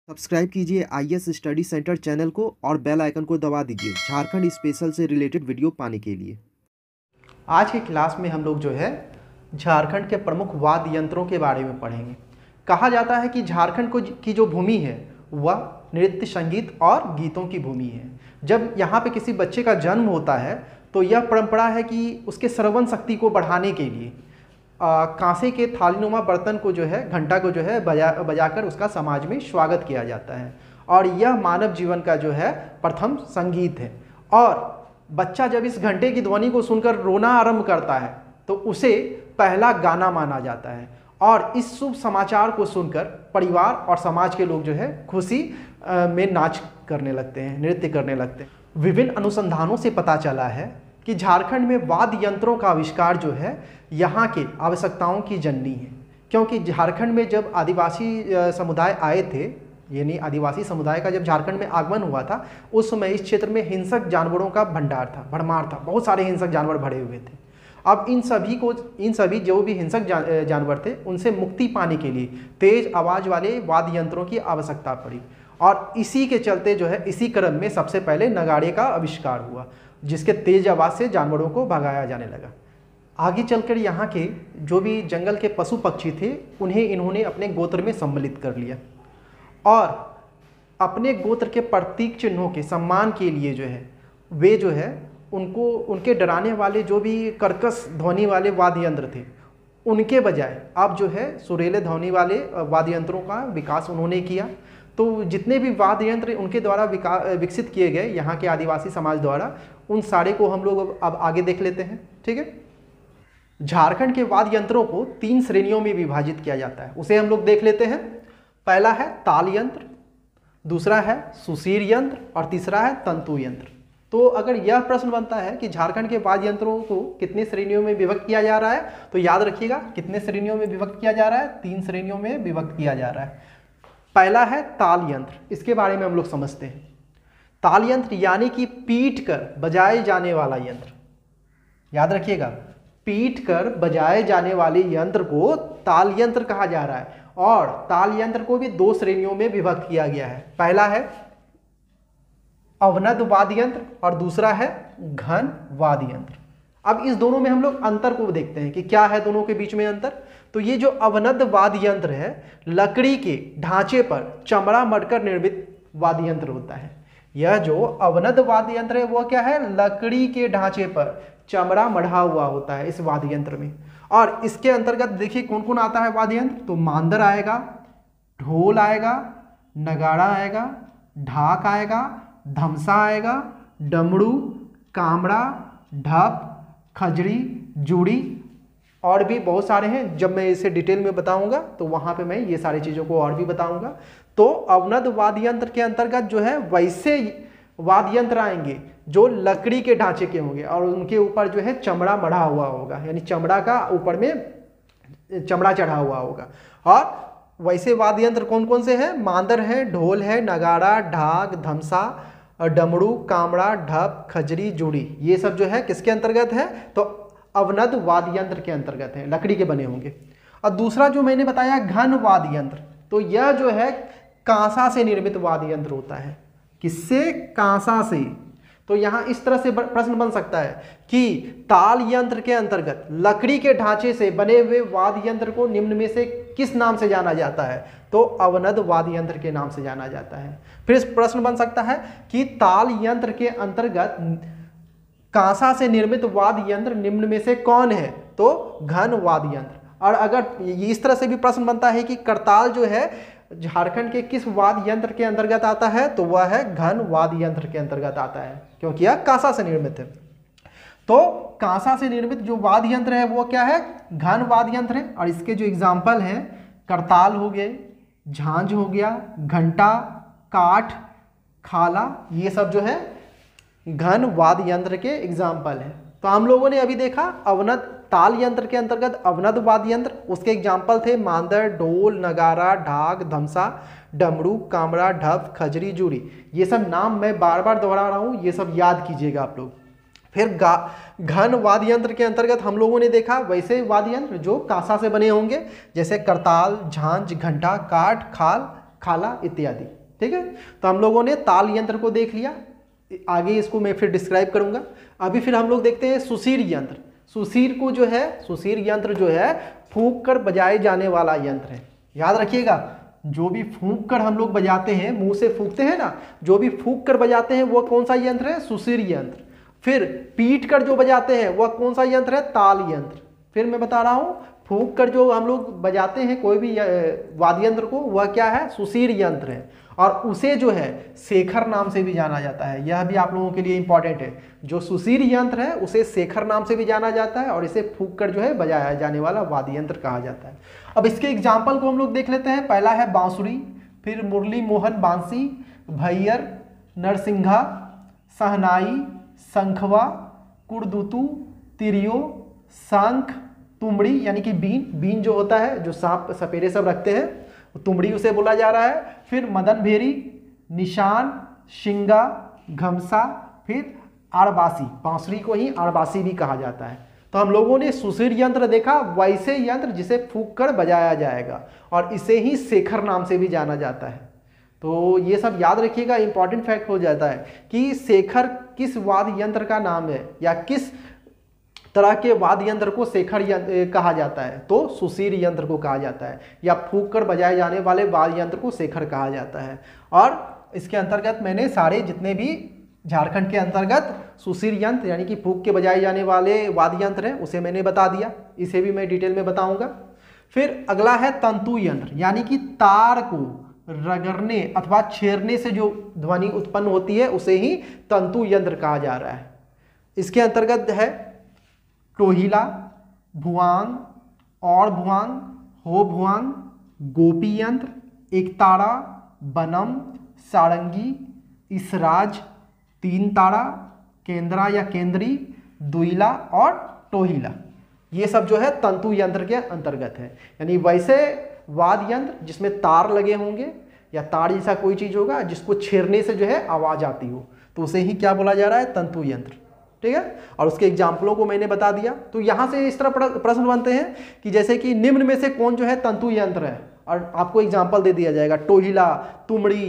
Subscribe कीजिए IAS study centre channel को और बेल आइकन को दबा दीजिए झारखंड स्पेशल से रिलेटेड वीडियो पाने के लिए। आज की क्लास में हम लोग जो है झारखंड के प्रमुख वाद्य यंत्रों के बारे में पढ़ेंगे। कहा जाता है कि झारखंड की जो भूमि है वह नृत्य, संगीत और गीतों की भूमि है। जब यहाँ पे किसी बच्चे का जन्म होता है तो यह परंपरा है कि उसके श्रवण शक्ति को बढ़ाने के लिए कांसे के थालीनुमा बर्तन को जो है, घंटा को जो है बजाकर उसका समाज में स्वागत किया जाता है। और यह मानव जीवन का जो है प्रथम संगीत है। और बच्चा जब इस घंटे की ध्वनि को सुनकर रोना आरंभ करता है तो उसे पहला गाना माना जाता है। और इस शुभ समाचार को सुनकर परिवार और समाज के लोग जो है खुशी में नाच करने लगते हैं, नृत्य करने लगते हैं। विभिन्न अनुसंधानों से पता चला है कि झारखंड में वाद्य यंत्रों का आविष्कार जो है यहाँ के आवश्यकताओं की जननी है। क्योंकि झारखंड में जब आदिवासी समुदाय आए थे, यानी आदिवासी समुदाय का जब झारखंड में आगमन हुआ था, उस समय इस क्षेत्र में हिंसक जानवरों का भरमार था। बहुत सारे हिंसक जानवर भरे हुए थे। अब इन सभी जो भी हिंसक जानवर थे उनसे मुक्ति पाने के लिए तेज आवाज़ वाले वाद्य यंत्रों की आवश्यकता पड़ी। और इसी के चलते जो है इसी क्रम में सबसे पहले नगाड़े का आविष्कार हुआ, जिसके तेज आवाज़ से जानवरों को भगाया जाने लगा। आगे चलकर यहाँ के जो भी जंगल के पशु पक्षी थे उन्हें इन्होंने अपने गोत्र में सम्मिलित कर लिया और अपने गोत्र के प्रतीक चिन्हों के सम्मान के लिए जो है वे जो है उनको उनके डराने वाले जो भी कर्कश ध्वनि वाले वाद्य यंत्र थे उनके बजाय अब जो है सुरीले ध्वनि वाले वाद्य यंत्रों का विकास उन्होंने किया। तो जितने भी वाद्य यंत्र उनके द्वारा विकसित किए गए यहाँ के आदिवासी समाज द्वारा, उन सारे को हम लोग अब आगे देख लेते हैं। ठीक है, झारखंड के वाद्य यंत्रों को 3 श्रेणियों में विभाजित किया जाता है, उसे हम लोग देख लेते हैं। पहला है ताल यंत्र, दूसरा है सुशीर यंत्र और तीसरा है तंतु यंत्र। तो अगर यह प्रश्न बनता है कि झारखंड के वाद्य यंत्रों को कितने श्रेणियों में विभक्त किया जा रहा है, तो याद रखिएगा कितने श्रेणियों में विभक्त किया जा रहा है, 3 श्रेणियों में विभक्त किया जा रहा है। पहला है ताल यंत्र, इसके बारे में हम लोग समझते हैं। ताल यंत्र यानी कि पीट कर बजाए जाने वाला यंत्र। याद रखिएगा, पीट कर बजाए जाने वाले यंत्र को ताल यंत्र कहा जा रहा है। और ताल यंत्र को भी 2 श्रेणियों में विभक्त किया गया है। पहला है अवनद वाद्य यंत्र और दूसरा है घन वाद्य यंत्र। अब इस दोनों में हम लोग अंतर को देखते हैं कि क्या है दोनों के बीच में अंतर। तो ये जो अवनद वाद्य यंत्र है, लकड़ी के ढांचे पर चमड़ा मढ़कर निर्मित वाद्य यंत्र होता है। यह जो अवनद वाद्य यंत्र है वो क्या है, लकड़ी के ढांचे पर चमड़ा मढ़ा हुआ होता है इस वाद्य यंत्र में। और इसके अंतर्गत देखिए कौन कौन आता है वाद्य यंत्र। तो मांदर आएगा, ढोल आएगा, नगाड़ा आएगा, ढाक आएगा, धमसा आएगा, डमरू, कामड़ा, ढप, खजड़ी, जूड़ी और भी बहुत सारे हैं। जब मैं इसे डिटेल में बताऊंगा तो वहां पे मैं ये सारी चीज़ों को और भी बताऊंगा। तो अवनद वाद्य यंत्र के अंतर्गत जो है वैसे वाद्य यंत्र आएंगे जो लकड़ी के ढांचे के होंगे और उनके ऊपर जो है चमड़ा मढ़ा हुआ होगा, यानी चमड़ा का ऊपर में चमड़ा चढ़ा हुआ होगा। और वैसे वाद्य यंत्र कौन कौन से हैं, मांदर है, ढोल है, नगाड़ा, ढाक, धमसा, डमरू, कामड़ा, ढप, खजरी, जूड़ी, ये सब जो है किसके अंतर्गत है, तो अवनद वाद्य यंत्र के अंतर्गत है, लकड़ी के बने होंगे। और दूसरा जो मैंने बताया घन वाद्य यंत्र, तो यह जो है कांसा से निर्मित वाद्य यंत्र होता है। किससे, कांसा से। तो यहाँ इस तरह से प्रश्न बन सकता है कि ताल यंत्र के अंतर्गत लकड़ी के ढांचे से बने हुए वाद्य यंत्र को निम्न में से किस नाम से जाना जाता है, तो अवनद वाद्य यंत्र के नाम से जाना जाता है। फिर प्रश्न बन सकता है कि ताल यंत्र के अंतर्गत कांसा से निर्मित वाद्य यंत्र निम्न में से कौन है, तो घन वाद्य यंत्र। और अगर इस तरह से भी प्रश्न बनता है कि करताल जो है झारखंड के किस वाद्य यंत्र के अंतर्गत आता है, तो वह है घन वाद्य यंत्र के अंतर्गत आता है, क्योंकि यह कांसा से निर्मित है। तो कांसा से निर्मित जो वाद्य यंत्र है वो क्या है, घन वाद्य यंत्र है। और इसके जो एग्जाम्पल हैं, करताल हो गए, झांझ हो गया, घंटा, काठ, खाला, ये सब जो है घन वाद्य यंत्र के एग्जाम्पल हैं। तो हम लोगों ने अभी देखा अवनद ताल यंत्र के अंतर्गत अवनद वाद्य यंत्र, उसके एग्जाम्पल थे मांदर, ढोल, नगारा, ढाक, धमसा, डमरू, कामड़ा, ढप, खजरी, जूड़ी। ये सब नाम मैं बार बार दोहरा रहा हूँ, ये सब याद कीजिएगा आप लोग। फिर घन वाद्य यंत्र के अंतर्गत हम लोगों ने देखा वैसे वाद्य यंत्र जो कांसा से बने होंगे, जैसे करताल, झांझ, घंटा, काठ, खाल, खाला इत्यादि। ठीक है, तो हम लोगों ने ताल यंत्र को देख लिया, आगे इसको मैं फिर डिस्क्राइब करूंगा। अभी फिर हम लोग देखते हैं सुसीर यंत्र। सुसीर को जो है, सुसीर यंत्र जो है फूंक कर बजाए जाने वाला यंत्र है। याद रखिएगा, जो भी फूंक कर हम लोग बजाते हैं, मुंह से फूंकते हैं ना, जो भी फूंक कर बजाते हैं वो कौन सा यंत्र है? सुसीर यंत्र। फिर पीट कर जो बजाते हैं वह कौन सा यंत्र है? ताल यंत्र। फिर मैं बता रहा हूं, फूंक कर जो हम लोग बजाते हैं कोई भी वाद्य यंत्र को, वह क्या है? सुसीर यंत्र है। और उसे जो है शेखर नाम से भी जाना जाता है। यह भी आप लोगों के लिए इंपॉर्टेंट है। जो सुसीर यंत्र है उसे शेखर नाम से भी जाना जाता है और इसे फूंक कर जो है बजाया जाने वाला वाद्य यंत्र कहा जाता है। अब इसके एग्जाम्पल को हम लोग देख लेते हैं। पहला है बांसुरी, फिर मुरली मोहन बांसी, भैयर, नरसिंघा, सहनाई, शंखवा, कुड़दुतु, तिरियो, शंख, तुमड़ी यानी कि बीन, बीन जो होता है जो सांप सपेरे सब रखते हैं, तुमड़ी उसे बोला जा रहा है। फिर मदन भेरी, निशान, शिंगा, घमसा, फिर आड़बासी, बांसुरी को ही आड़बासी भी कहा जाता है। तो हम लोगों ने सुसीर यंत्र देखा, वैसे यंत्र जिसे फूंक कर बजाया जाएगा और इसे ही शेखर नाम से भी जाना जाता है। तो ये सब याद रखिएगा, इंपॉर्टेंट फैक्ट हो जाता है कि शेखर किस वाद्य यंत्र का नाम है या किस तरह के वाद्य यंत्र को शेखर कहा जाता है। तो सुसीर यंत्र को कहा जाता है या फूंक कर बजाए जाने वाले वाद्य यंत्र को शेखर कहा जाता है। और इसके अंतर्गत मैंने सारे जितने भी झारखंड के अंतर्गत सुसीर यंत्र यानी कि फूंक के बजाए जाने वाले वाद्य यंत्र हैं उसे मैंने बता दिया, इसे भी मैं डिटेल में बताऊंगा। फिर अगला है तंतु यंत्र, यानी कि तार को रगड़ने अथवा छेड़ने से जो ध्वनि उत्पन्न होती है उसे ही तंतु यंत्र कहा जा रहा है। इसके अंतर्गत है टोहिला, भुआंग, और भुआंग, हो भुआंग, गोपी यंत्र, एकतारा, बनम, सारंगी, इसराज, तीन तारा, केंद्रा या केंद्री, दुईला और टोहिला। ये सब जो है तंतु यंत्र के अंतर्गत है। यानी वैसे वाद्य यंत्र जिसमें तार लगे होंगे या तार जैसा कोई चीज होगा जिसको छेड़ने से जो है आवाज आती हो, तो उसे ही क्या बोला जा रहा है? तंतु यंत्र। ठीक है, और उसके एग्जाम्पलों को मैंने बता दिया। तो यहां से इस तरह प्रश्न बनते हैं कि जैसे कि निम्न में से कौन जो है तंतु यंत्र है, और आपको एग्जाम्पल दे दिया जाएगा, टोहिला, तुमड़ी,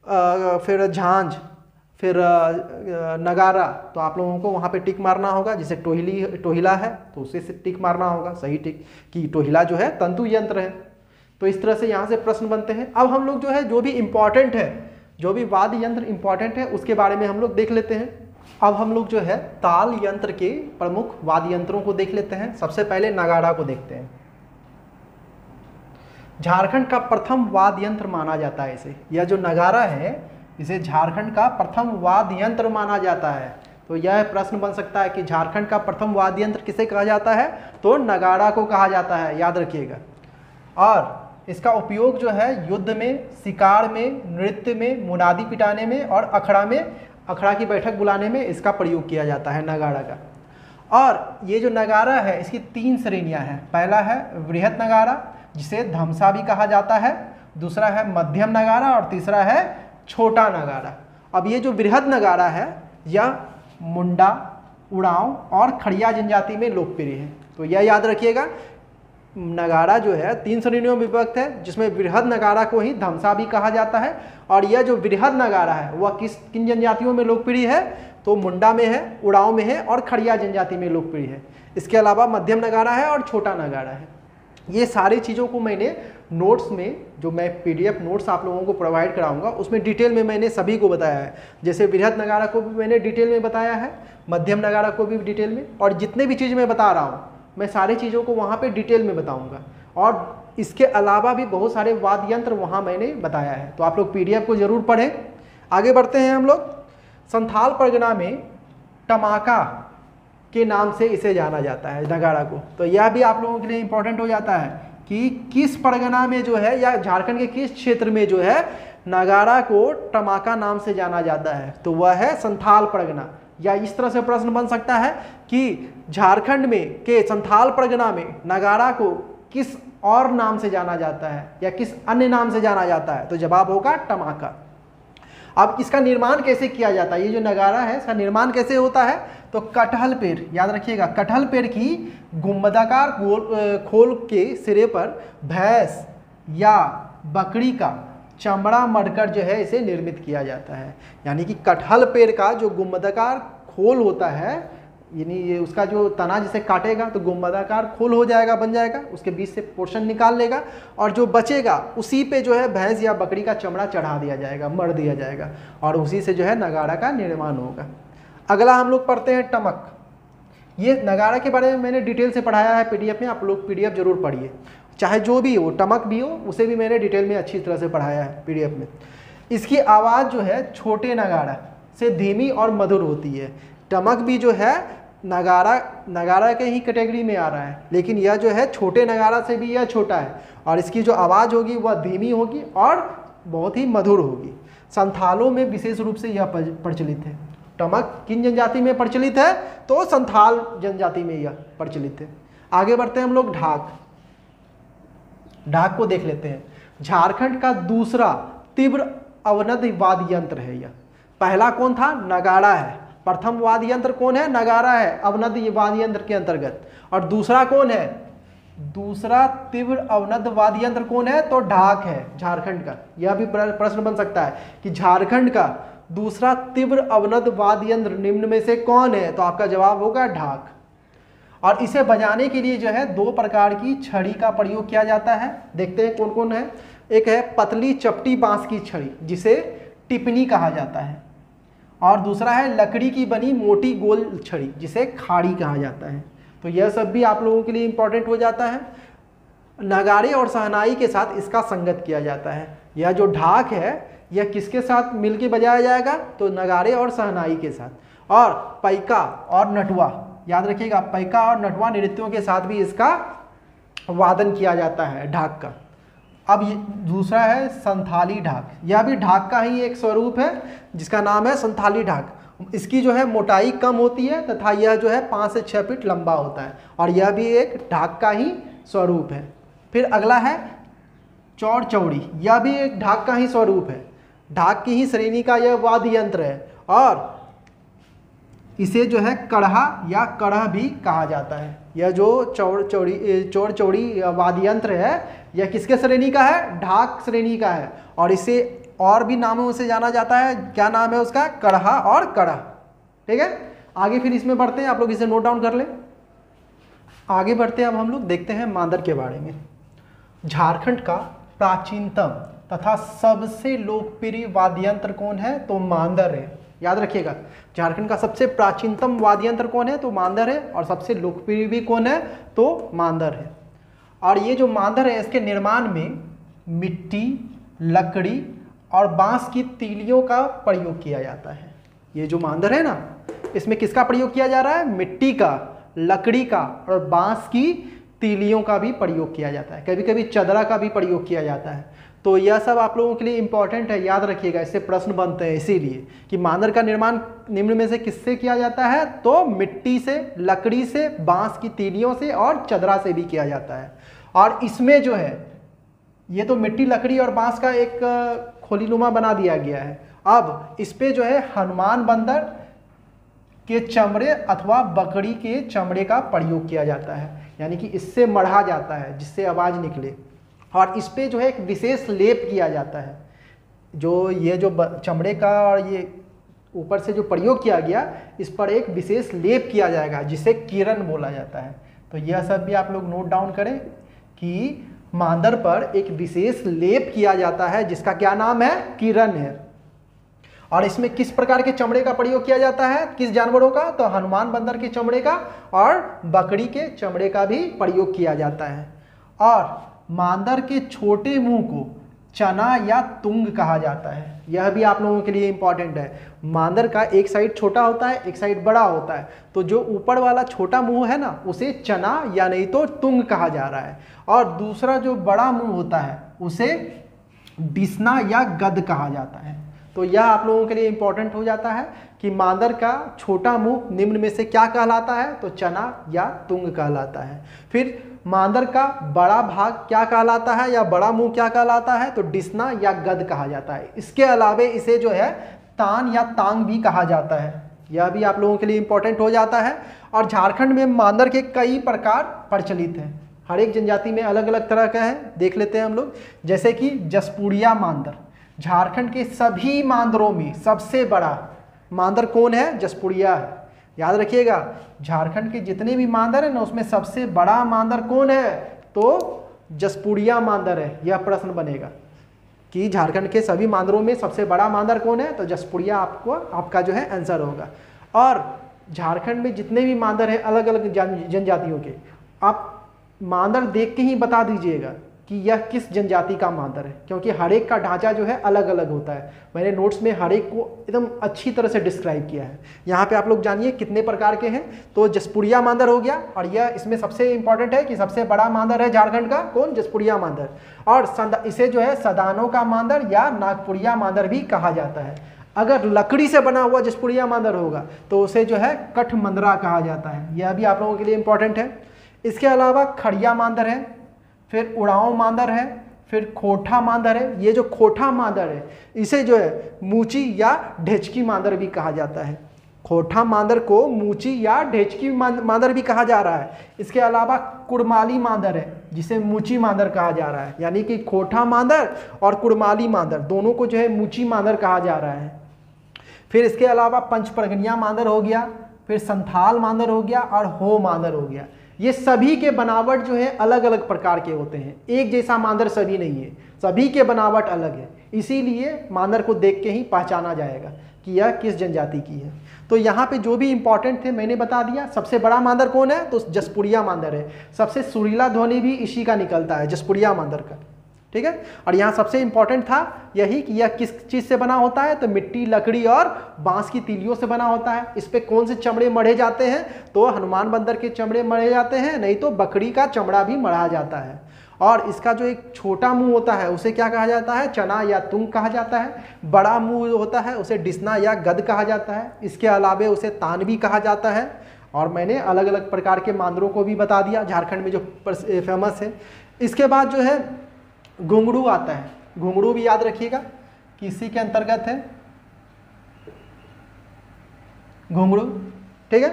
फिर झांझ, फिर नगारा। तो आप लोगों को वहां पे टिक मारना होगा। जैसे टोहिला है तो उसे से टिक मारना होगा, सही टिक, कि टोहिला जो है तंतु यंत्र है। तो इस तरह से यहाँ से प्रश्न बनते हैं। अब हम लोग जो है जो भी इंपॉर्टेंट है, जो भी वाद्य यंत्र इंपॉर्टेंट है उसके बारे में हम लोग देख लेते हैं। अब हम लोग जो है ताल यंत्र के प्रमुख वाद्य यंत्रों को देख लेते हैं। सबसे पहले नगाड़ा को देखते हैं। झारखंड का प्रथम वाद्य यंत्र माना जाता है इसे। यह जो नगाड़ा है इसे झारखंड का प्रथम वाद्य यंत्र माना जाता है। तो यह प्रश्न बन सकता है कि झारखंड का प्रथम वाद्य यंत्र किसे कहा जाता है? तो नगाड़ा को कहा जाता है, याद रखिएगा। और इसका उपयोग जो है युद्ध में, शिकार में, नृत्य में, मुनादी पिटाने में और अखड़ा में, अखड़ा की बैठक बुलाने में इसका प्रयोग किया जाता है नगाड़ा का। और ये जो नगाड़ा है इसकी 3 श्रेणियां हैं। पहला है वृहत नगाड़ा जिसे धमसा भी कहा जाता है, दूसरा है मध्यम नगाड़ा और तीसरा है छोटा नगाड़ा। अब ये जो वृहत नगाड़ा है यह मुंडा, उड़ांव और खड़िया जनजाति में लोकप्रिय है। तो यह याद रखिएगा, नगाड़ा जो है 3 श्रेणियों में विभक्त है, जिसमें वृहद नगाड़ा को ही धमसा भी कहा जाता है। और यह जो वृहद नगाड़ा है वह किन जनजातियों में लोकप्रिय है? तो मुंडा में है, उड़ांव में है और खड़िया जनजाति में लोकप्रिय है। इसके अलावा मध्यम नगाड़ा है और छोटा नगाड़ा है। ये सारी चीज़ों को मैंने नोट्स में, जो मैं PDF नोट्स आप लोगों को प्रोवाइड कराऊंगा, उसमें डिटेल में मैंने सभी को बताया है। जैसे वृहद नगाड़ा को भी मैंने डिटेल में बताया है, मध्यम नगाड़ा को भी डिटेल में, और जितने भी चीज़ मैं बता रहा हूँ मैं सारी चीज़ों को वहाँ पे डिटेल में बताऊँगा। और इसके अलावा भी बहुत सारे वाद्य यंत्र वहाँ मैंने बताया है। तो आप लोग PDF को ज़रूर पढ़ें। आगे बढ़ते हैं हम लोग। संथाल परगना में टमाका के नाम से इसे जाना जाता है नगाड़ा को। तो यह भी आप लोगों के लिए इंपॉर्टेंट हो जाता है कि किस परगना में जो है या झारखंड के किस क्षेत्र में जो है नगाड़ा को टमाका नाम से जाना जाता है। तो वह है संथाल परगना। या इस तरह से प्रश्न बन सकता है कि झारखंड में के संथाल परगना में नगाड़ा को किस और नाम से जाना जाता है या किस अन्य नाम से जाना जाता है? तो जवाब होगा टमाका। अब इसका निर्माण कैसे किया जाता है? ये जो नगाड़ा है इसका निर्माण कैसे होता है? तो कटहल पेड़, याद रखिएगा, कटहल पेड़ की गुंबदाकार खोल के सिरे पर भैंस या बकरी का चमड़ा मढ़कर जो है इसे निर्मित किया जाता है। यानी कि कटहल पेड़ का जो गुंबदाकार खोल होता है, यानी ये उसका जो तना जिसे काटेगा तो गुंबदाकार खोल हो जाएगा, बन जाएगा, उसके बीच से पोर्शन निकाल लेगा और जो बचेगा उसी पे जो है भैंस या बकरी का चमड़ा चढ़ा दिया जाएगा, मढ़ दिया जाएगा और उसी से जो है नगाड़ा का निर्माण होगा। अगला हम लोग पढ़ते हैं टमक। ये नगाड़ा के बारे में मैंने डिटेल से पढ़ाया है पीडीएफ में, आप लोग पीडीएफ जरूर पढ़िए, चाहे जो भी हो, टमक भी हो, उसे भी मैंने डिटेल में अच्छी तरह से पढ़ाया है पीडीएफ में। इसकी आवाज़ जो है छोटे नगाड़ा से धीमी और मधुर होती है। टमक भी जो है नगाड़ा के ही कैटेगरी में आ रहा है, लेकिन यह जो है छोटे नगाड़ा से भी यह छोटा है और इसकी जो आवाज़ होगी वह धीमी होगी और बहुत ही मधुर होगी। संथालों में विशेष रूप से यह प्रचलित है। टमक किन जनजाति में प्रचलित है? तो संथाल जनजाति में यह प्रचलित है। आगे बढ़ते हैं हम लोग ढाक। ढाक को देख लेते हैं। झारखंड का दूसरा तीव्र अवनद वाद्य यंत्र है यह। पहला कौन था? नगाड़ा है। प्रथम वाद्य यंत्र कौन है? नगाड़ा है अवनद वाद्य यंत्र के अंतर्गत। और दूसरा कौन है? दूसरा तीव्र अवनद वाद्य यंत्र कौन है? तो ढाक है झारखंड का। यह भी प्रश्न बन सकता है कि झारखंड का दूसरा तीव्र अवनद वाद्य यंत्र निम्न में से कौन है? तो आपका जवाब होगा ढाक। और इसे बजाने के लिए जो है दो प्रकार की छड़ी का प्रयोग किया जाता है। देखते हैं कौन कौन है। एक है पतली चपटी बांस की छड़ी जिसे टिपनी कहा जाता है, और दूसरा है लकड़ी की बनी मोटी गोल छड़ी जिसे खाड़ी कहा जाता है। तो यह सब भी आप लोगों के लिए इम्पोर्टेंट हो जाता है। नगाड़े और शहनाई के साथ इसका संगत किया जाता है। यह जो ढाक है यह किसके साथ मिलके बजाया जाएगा? तो नगाड़े और शहनाई के साथ। और पैका और नटुआ, याद रखिएगा, पैका और नटुआ नृत्यों के साथ भी इसका वादन किया जाता है ढाक का। अब ये दूसरा है संथाली ढाक। यह भी ढाक का ही एक स्वरूप है जिसका नाम है संथाली ढाक। इसकी जो है मोटाई कम होती है तथा यह जो है 5 से 6 फीट लंबा होता है और यह भी एक ढाक का ही स्वरूप है। फिर अगला है चौड़ चौड़ी। यह भी एक ढाक का ही स्वरूप है, ढाक की ही श्रेणी का यह वाद्य यंत्र है और इसे जो है कढ़ा या कड़ह भी कहा जाता है। यह जो चौड़ चौड़ी वाद्य यंत्र है यह किसके श्रेणी का है? ढाक श्रेणी का है और इसे और भी नामों से जाना जाता है। क्या नाम है उसका? कढ़ा और कड़ह। ठीक है, आगे फिर इसमें बढ़ते हैं, आप लोग इसे नोट डाउन कर लें। आगे बढ़ते हैं, अब हम लोग देखते हैं मांदर के बारे में। झारखंड का प्राचीनतम तथा सबसे लोकप्रिय वाद्य यंत्र कौन है? तो मांदर है। याद रखिएगा, झारखंड का सबसे प्राचीनतम वाद्य यंत्र कौन है? तो मांदर है। और सबसे लोकप्रिय भी कौन है? तो मांदर है। और ये जो मांदर है इसके निर्माण में मिट्टी, लकड़ी और बांस की तीलियों का प्रयोग किया जाता है। ये जो मांदर है ना, इसमें किसका प्रयोग किया जा रहा है? मिट्टी का, लकड़ी का और बांस की तीलियों का भी प्रयोग किया जाता है। कभी कभी चदरा का भी प्रयोग किया जाता है। तो यह सब आप लोगों के लिए इंपॉर्टेंट है, याद रखिएगा, इससे प्रश्न बनते हैं इसीलिए कि मांदर का निर्माण निम्न में से किससे किया जाता है? तो मिट्टी से, लकड़ी से, बांस की तीलियों से और चदरा से भी किया जाता है। और इसमें जो है ये तो मिट्टी, लकड़ी और बांस का एक खोलीनुमा बना दिया गया है। अब इस पे जो है हनुमान बंदर के चमड़े अथवा बकरी के चमड़े का प्रयोग किया जाता है, यानी कि इससे मढ़ा जाता है जिससे आवाज़ निकले। और इस पे जो है एक विशेष लेप किया जाता है। जो ये जो चमड़े का और ये ऊपर से जो प्रयोग किया गया, इस पर एक विशेष लेप किया जाएगा जिसे किरण बोला जाता है। तो यह सब भी आप लोग नोट डाउन करें कि मांदर पर एक विशेष लेप किया जाता है जिसका क्या नाम है? किरण है। और इसमें किस प्रकार के चमड़े का प्रयोग किया जाता है? किस जानवरों का? तो हनुमान बंदर के चमड़े का और बकरी के चमड़े का भी प्रयोग किया जाता है। और मांदर के छोटे मुंह को चना या तुंग कहा जाता है। यह भी आप लोगों के लिए इंपॉर्टेंट है। मांदर का एक साइड छोटा होता है, एक साइड बड़ा होता है। तो जो ऊपर वाला छोटा मुंह है ना, उसे चना या नहीं तो तुंग कहा जा रहा है। और दूसरा जो बड़ा मुंह होता है उसे डिसना या गद कहा जाता है। तो यह आप लोगों के लिए इंपॉर्टेंट हो जाता है कि मांदर का छोटा मुंह निम्न में से क्या कहलाता है? तो चना या तुंग कहलाता है। फिर मांदर का बड़ा भाग क्या कहलाता है या बड़ा मुंह क्या कहलाता है? तो डिसना या गद कहा जाता है। इसके अलावे इसे जो है तान या तांग भी कहा जाता है। यह भी आप लोगों के लिए इंपॉर्टेंट हो जाता है। और झारखंड में मांदर के कई प्रकार प्रचलित हैं। हर एक जनजाति में अलग अलग तरह का है, देख लेते हैं हम लोग। जैसे कि जसपुड़िया मांदर, झारखंड के सभी मांदरों में सबसे बड़ा मांदर कौन है? जसपुड़िया है। याद रखिएगा, झारखंड के जितने भी मांदर है ना उसमें सबसे बड़ा मांदर कौन है? तो जसपुड़िया मांदर है। यह प्रश्न बनेगा कि झारखंड के सभी मांदरों में सबसे बड़ा मांदर कौन है? तो जसपुड़िया आपका जो है आंसर होगा। और झारखंड में जितने भी मांदर हैं अलग अलग जनजातियों के, आप मांदर देख के ही बता दीजिएगा कि यह किस जनजाति का मांदर है, क्योंकि हर एक का ढांचा जो है अलग अलग होता है। मैंने नोट्स में हर एक को एकदम अच्छी तरह से डिस्क्राइब किया है। यहाँ पे आप लोग जानिए कितने प्रकार के हैं। तो जसपुड़िया मांदर हो गया, और यह इसमें सबसे इंपॉर्टेंट है कि सबसे बड़ा मांदर है झारखंड का कौन? जसपुड़िया मांदर। और इसे जो है सदानों का मांदर या नागपुड़िया मांदर भी कहा जाता है। अगर लकड़ी से बना हुआ जसपुड़िया मांदर होगा तो उसे जो है कठमंदरा कहा जाता है। यह भी आप लोगों के लिए इंपॉर्टेंट है। इसके अलावा खड़िया मांदर है, फिर उड़ाऊ मांदर है, फिर खोठा मांदर है। ये जो खोठा मांदर है इसे जो है मूची या ढेचकी मांदर भी कहा जाता है। खोठा मांदर को मूची या ढेचकी मांदर भी कहा जा रहा है। इसके अलावा कुड़माली मांदर है जिसे मूची मांदर कहा जा रहा है। यानी कि खोठा मांदर और कुड़माली मांदर दोनों को जो है मूची मांदर कहा जा रहा है। फिर इसके अलावा पंचपरगनिया मांदर हो गया, फिर संथाल मांदर हो गया और हो मांदर हो गया। ये सभी के बनावट जो है अलग अलग प्रकार के होते हैं। एक जैसा मांदर सभी नहीं है, सभी के बनावट अलग है। इसीलिए मांदर को देख के ही पहचाना जाएगा कि यह किस जनजाति की है। तो यहाँ पे जो भी इंपॉर्टेंट थे मैंने बता दिया। सबसे बड़ा मांदर कौन है? तो जसपुड़िया मांदर है। सबसे सुरीला ध्वनि भी इसी का निकलता है, जसपुड़िया मांदर का। ठीक है। और यहाँ सबसे इंपॉर्टेंट था यही कि यह किस चीज़ से बना होता है? तो मिट्टी, लकड़ी और बांस की तीलियों से बना होता है। इस पे कौन से चमड़े मढ़े जाते हैं? तो हनुमान बंदर के चमड़े मढ़े जाते हैं, नहीं तो बकरी का चमड़ा भी मढ़ा जाता है। और इसका जो एक छोटा मुंह होता है उसे क्या कहा जाता है? चना या तुंग कहा जाता है। बड़ा मुंह होता है उसे डिसना या गद कहा जाता है। इसके अलावे उसे तान भी कहा जाता है। और मैंने अलग अलग प्रकार के मांदरों को भी बता दिया झारखंड में जो फेमस है। इसके बाद जो है घुंघरू आता है। घुंघरू भी याद रखिएगा कि इसी के अंतर्गत है घुंघरू। ठीक है।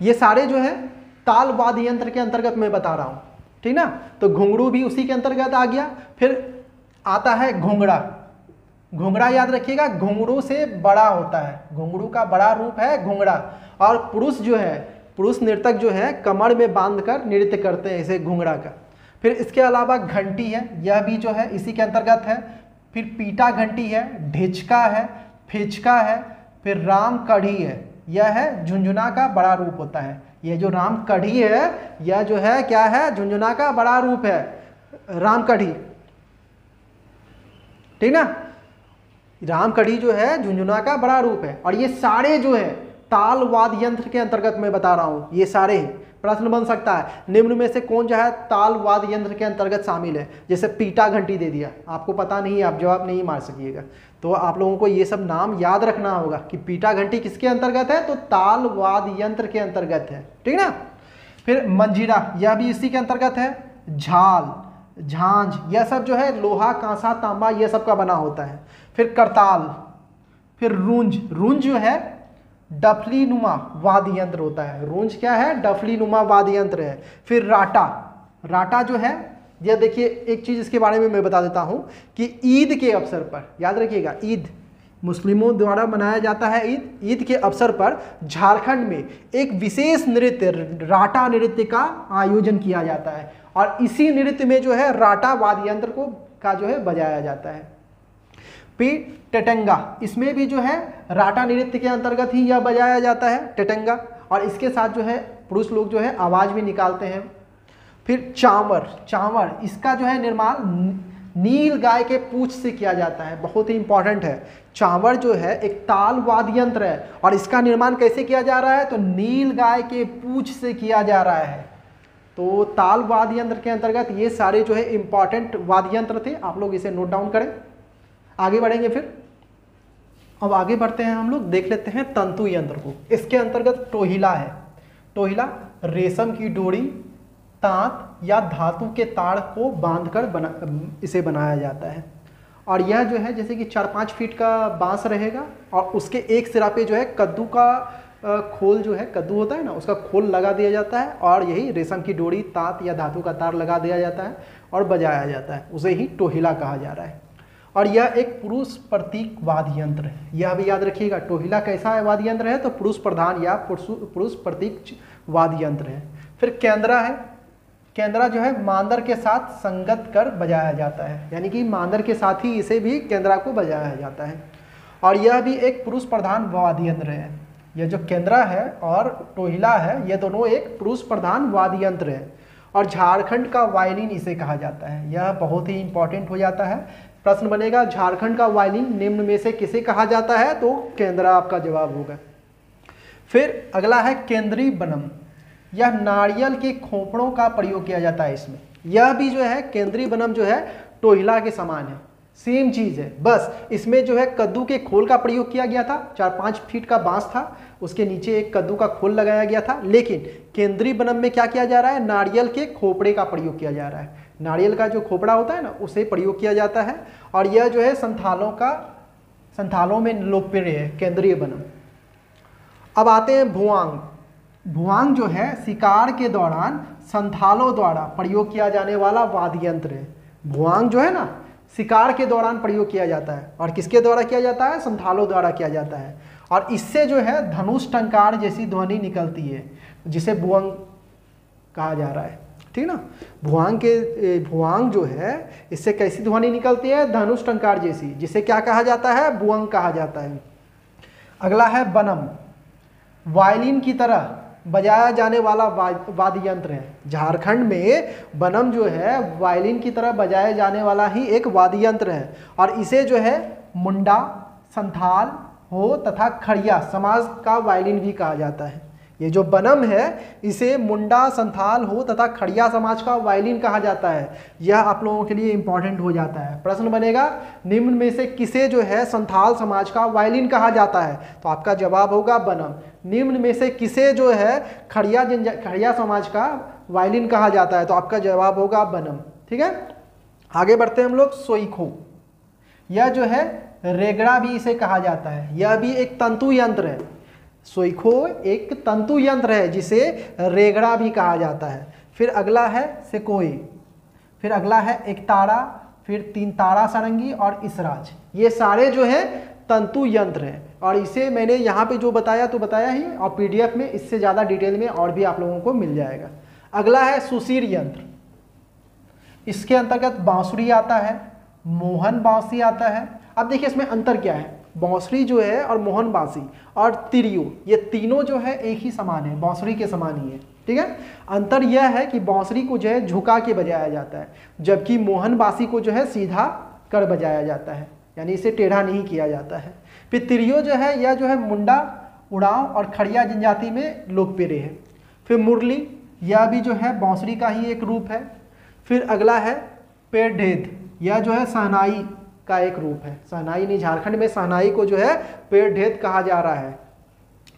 ये सारे जो है ताल वाद्य यंत्र के अंतर्गत मैं बता रहा हूं, ठीक ना। तो घुंघरू भी उसी के अंतर्गत आ गया। फिर आता है घुंघरा। घुंघरा याद रखिएगा घुंघरू से बड़ा होता है। घुंघरू का बड़ा रूप है घुंघरा। और पुरुष जो है, पुरुष नर्तक जो है कमर में बांधकर नृत्य करते हैं इसे घुंघरा का। फिर इसके अलावा घंटी है, यह भी जो है इसी के अंतर्गत है। फिर पीटा घंटी है, ढिचका है, फिचका है, फिर राम कढ़ी है। यह है झुंझुना का बड़ा रूप होता है। यह जो राम कढ़ी है यह जो है क्या है? झुंझुना का बड़ा रूप है, राम कढ़ी। ठीक ना। राम कढ़ी जो है झुंझुना का बड़ा रूप है। और ये सारे जो है ताल वाद्य यंत्र के अंतर्गत मैं बता रहा हूं। ये सारे प्रश्न बन सकता है निम्न में से कौन जो है ताल वाद्य यंत्र के अंतर्गत शामिल है? जैसे पीटा घंटी दे दिया, आपको पता नहीं है, आप जवाब नहीं मार सकिएगा। तो आप लोगों को ये सब नाम याद रखना होगा कि पीटा घंटी किसके अंतर्गत है? तो ताल वाद्य यंत्र के अंतर्गत है। ठीक ना। फिर मंजीरा, यह भी इसी के अंतर्गत है। झाल, झांझ, यह सब जो है लोहा, कांसा, तांबा यह सब का बना होता है। फिर करताल, फिर रूंज। रूंज जो है डफली नुमा वाद्य यंत्र होता है। रूंज क्या है? डफली नुमा वाद्य यंत्र है। फिर राटा। राटा जो है यह देखिए, एक चीज इसके बारे में मैं बता देता हूं कि ईद के अवसर पर, याद रखिएगा, ईद मुस्लिमों द्वारा मनाया जाता है। ईद, ईद के अवसर पर झारखंड में एक विशेष नृत्य राटा नृत्य का आयोजन किया जाता है। और इसी नृत्य में जो है राटा वाद्य यंत्र का जो है बजाया जाता है। फिर टेटंगा, इसमें भी जो है राटा नृत्य के अंतर्गत ही यह बजाया जाता है टेटंगा। और इसके साथ जो है पुरुष लोग जो है आवाज भी निकालते हैं। फिर चांवर, चांवर इसका जो है निर्माण नील गाय के पूंछ से किया जाता है। बहुत ही इंपॉर्टेंट है। चांवर जो है एक ताल वाद्य यंत्र है और इसका निर्माण कैसे किया जा रहा है? तो नील गाय के पूंछ से किया जा रहा है। तो ताल वाद्य यंत्र के अंतर्गत ये सारे जो है इंपॉर्टेंट वाद्य यंत्र थे। आप लोग इसे नोट डाउन करें। आगे बढ़ेंगे। फिर अब आगे बढ़ते हैं, हम लोग देख लेते हैं तंतु यंत्र को। इसके अंतर्गत टोहिला है। टोहिला रेशम की डोरी, तांत या धातु के तार को बांधकर इसे बनाया जाता है। और यह जो है जैसे कि 4-5 फीट का बांस रहेगा और उसके एक सिरा पे जो है कद्दू का खोल जो है, कद्दू होता है ना, उसका खोल लगा दिया जाता है और यही रेशम की डोरी, तांत या धातु का तार लगा दिया जाता है और बजाया जाता है, उसे ही टोहिला कहा जा रहा है। और यह एक पुरुष प्रतीक वाद्य यंत्र है। यह भी याद रखिएगा, टोहिला कैसा है वाद्य यंत्र है, तो पुरुष प्रधान या पुरुष प्रतीक वाद्य यंत्र है। फिर केंद्रा है। केंद्रा जो है मांदर के साथ संगत कर बजाया जाता है, यानी कि मांदर के साथ ही इसे भी केंद्रा को बजाया जाता है। और यह भी एक पुरुष प्रधान वाद्य यंत्र है। यह जो केंद्रा है और टोहिला है, ये दोनों एक पुरुष प्रधान वाद्य यंत्र है। और झारखंड का वायलिन इसे कहा जाता है। यह बहुत ही इंपॉर्टेंट हो जाता है, प्रश्न बनेगा झारखंड का वायलिन निम्न में से किसे कहा जाता है, तो केंद्रा आपका जवाब होगा। फिर अगला है केंद्रीय बनम। यह नारियल के खोपड़ों का प्रयोग किया जाता है इसमें। यह भी जो है केंद्रीय बनम जो है टोहिला के समान है, सेम चीज़ है, बस इसमें जो है कद्दू के खोल का प्रयोग किया गया था। 4-5 फीट का बांस था, उसके नीचे एक कद्दू का खोल लगाया गया था। लेकिन केंद्रीय बनम में क्या किया जा रहा है, नारियल के खोपड़े का प्रयोग किया जा रहा है। नारियल का जो खोपड़ा होता है ना, उसे प्रयोग किया जाता है। और यह जो है संथालों में लोकप्रिय है केंद्रीय बनम। अब आते हैं भुआंग। भुआंग जो है शिकार के दौरान संथालों द्वारा प्रयोग किया जाने वाला वाद्य यंत्र है। भुआंग जो है ना, शिकार के दौरान प्रयोग किया जाता है। और किसके द्वारा किया जाता है, संथालों द्वारा किया जाता है। और इससे जो है धनुष टंकार जैसी ध्वनि निकलती है, जिसे भुआंग कहा जा रहा है, ठीक ना। भुआंग जो है, इससे कैसी ध्वनि निकलती है, धनुष टंकार जैसी, जिसे क्या कहा जाता है, भुआंग कहा जाता है। अगला है बनम। वायलिन की तरह बजाया जाने वाला वाद्य यंत्र है। झारखंड में बनम जो है वायलिन की तरह बजाया जाने वाला ही एक वाद्य यंत्र है। और इसे जो है मुंडा, संथाल हो तथा खड़िया समाज का वायलिन भी कहा जाता है। ये जो बनम है, इसे मुंडा, संथाल हो तथा खड़िया समाज का वायलिन कहा जाता है। यह आप लोगों के लिए इंपॉर्टेंट हो जाता है। प्रश्न बनेगा निम्न में से किसे जो है संथाल समाज का वायलिन कहा जाता है, तो आपका जवाब होगा बनम। निम्न में से किसे जो है खड़िया समाज का वायलिन कहा जाता है, तो आपका जवाब होगा बनम। ठीक है, आगे बढ़ते हैं हम लोग। सोईखो। यह जो है रेगड़ा भी इसे कहा जाता है। यह भी एक तंतु यंत्र है। सोईखो एक तंतु यंत्र है जिसे रेगड़ा भी कहा जाता है। फिर अगला है सेकोई। फिर अगला है एकतारा, फिर 3 तारा सारंगी और इसराज। ये सारे जो है तंतु यंत्र हैं। और इसे मैंने यहाँ पे जो बताया तो बताया ही, और पीडीएफ में इससे ज़्यादा डिटेल में और भी आप लोगों को मिल जाएगा। अगला है सुशीर यंत्र। इसके अंतर्गत बांसुरी आता है, मोहन बांसी आता है। अब देखिए इसमें अंतर क्या है, बांसुरी जो है और मोहन बांसी और तिरियो, ये तीनों जो है एक ही समान है, बांसुरी के समान ही है। ठीक है, अंतर यह है कि बांसुरी को जो है झुका के बजाया जाता है, जबकि मोहन बांसी को जो है सीधा कर बजाया जाता है, यानी इसे टेढ़ा नहीं किया जाता है। फिर तिरियो जो है, यह जो है मुंडा, उड़ाव और खड़िया जनजाति में लोकप्रिय है। फिर मुरली, यह भी जो है बांसुरी का ही एक रूप है। फिर अगला है पेड़ढेद। यह जो है शहनाई का एक रूप है। शहनाई नहीं, झारखंड में शहनाई को जो है पेड़ढेद कहा जा रहा है।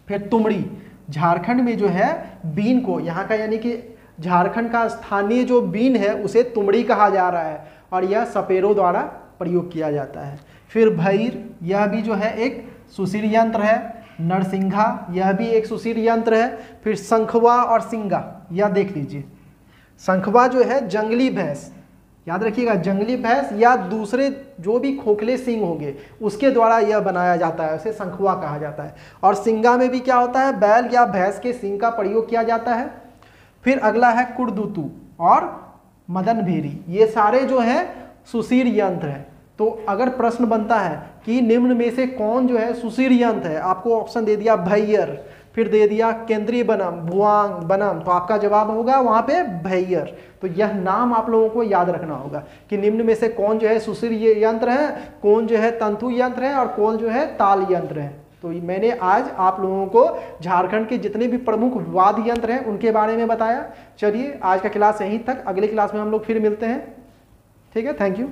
फिर तुमड़ी, झारखंड में जो है बीन को, यहाँ का यानी कि झारखंड का स्थानीय जो बीन है उसे तुमड़ी कहा जा रहा है, और यह सपेरों द्वारा प्रयोग किया जाता है। फिर भैर, यह भी जो है एक सुशीर यंत्र है। नरसिंघा, यह भी एक सुशीर यंत्र है। फिर शंखवा और सिंगा, यह देख लीजिए। शंखवा जो है जंगली भैंस, याद रखिएगा, जंगली भैंस या दूसरे जो भी खोखले सींग होंगे उसके द्वारा यह बनाया जाता है, उसे शंखवा कहा जाता है। और सिंगा में भी क्या होता है, बैल या भैंस के सींग का प्रयोग किया जाता है। फिर अगला है कुड़दुतु और मदन भेरी। ये सारे जो है सुशीर यंत्र है। तो अगर प्रश्न बनता है कि निम्न में से कौन जो है सुशीर यंत्र है, आपको ऑप्शन दे दिया भैयर, फिर दे दिया केंद्रीय बनम, भुआंग, बनम, तो आपका जवाब होगा वहाँ पे भैयर। तो यह नाम आप लोगों को याद रखना होगा कि निम्न में से कौन जो है सुशीर यंत्र है, कौन जो है तंतु यंत्र है और कौन जो है ताल यंत्र है। तो मैंने आज आप लोगों को झारखंड के जितने भी प्रमुख वाद्य यंत्र हैं उनके बारे में बताया। चलिए आज का क्लास यहीं तक, अगले क्लास में हम लोग फिर मिलते हैं। ठीक है, थैंक यू।